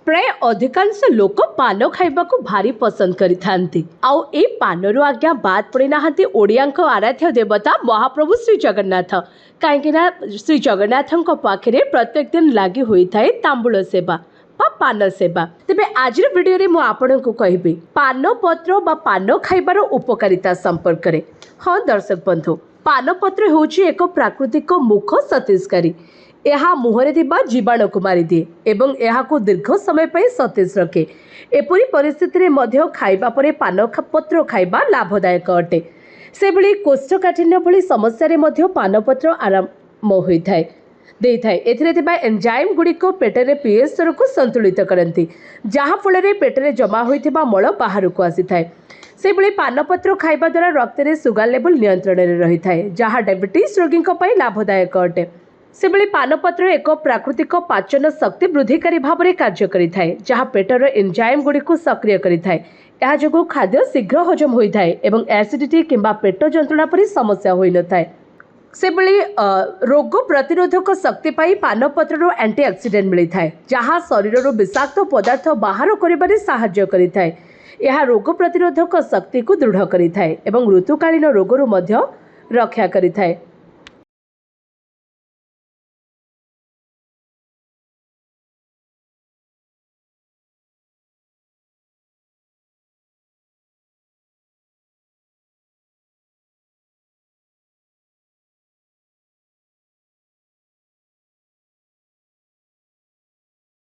प्राय अधिकांश लोक पान खाइबा को भारी पसंद करिथांती आउ ए पानरु आज्ञा बाद पड़ी नाहांती ओडियांक आराध्य देवता महाप्रभु श्री जगन्नाथ काहेकि ना श्री जगन्नाथंक पाखरे प्रत्येक दिन लागि होई थाए तांबूल सेवा बा पान सेवा। तेबे आज वीडियो रे मु आपनकु कहबी पान पत्र बा पान खाइबार उपकारिता संपर्क रे। हाँ दर्शक बंधु, पान पत्र होची एक प्राकृतिक मुख सतेजकारी। यह मुहरे थिबा जीवाणु को मारी दिए एवं यहाको दीर्घ समय पर सतेज रखे। एपरी परिस्थिति रे मध्य खाइबा परे पान पत्र खाइबा लाभदायक अटे। से भली कोष्ठकाठिन्य भली समस्या रे मध्य पान पत्र आराम होइथाय देइथाय। एथिरे थिबा एंजाइम गुड़िको पेटरे पीएच स्तर को संतुलित करती, जहाँ फल रे पेटरे जमा होइथिबा मल बाहर को आसीथाय। से भली पान पत्र खाइबा द्वारा रक्त रे सुगर लेवल नियंत्रण रे रहिथाय, जहाँ डायबिटीज रोगी पई लाभदायक अटे। से भली पानपत्र एक प्राकृतिक पाचन शक्ति वृद्धिकारी भाव में कार्य करिथाय, जहाँ पेटर एंजाइम गुड़ी को सक्रिय करिथाय। यह जो खाद्य शीघ्र हजम होता है एवं एसिडिटी किंबा पेट जंत्रणा परी समस्या होई न थाए। से भली रोग प्रतिरोधक शक्ति पाई पानपत्र एंटीऑक्सीडेंट मिलता है, जहाँ शरीर विषाक्त पदार्थ बाहर करिबारे सहाय्य करिथाय। यह रोग प्रतिरोधक शक्ति को दृढ़ करिथाय एवं ऋतुकालीन रोगरू मध्य रक्षा करिथाय।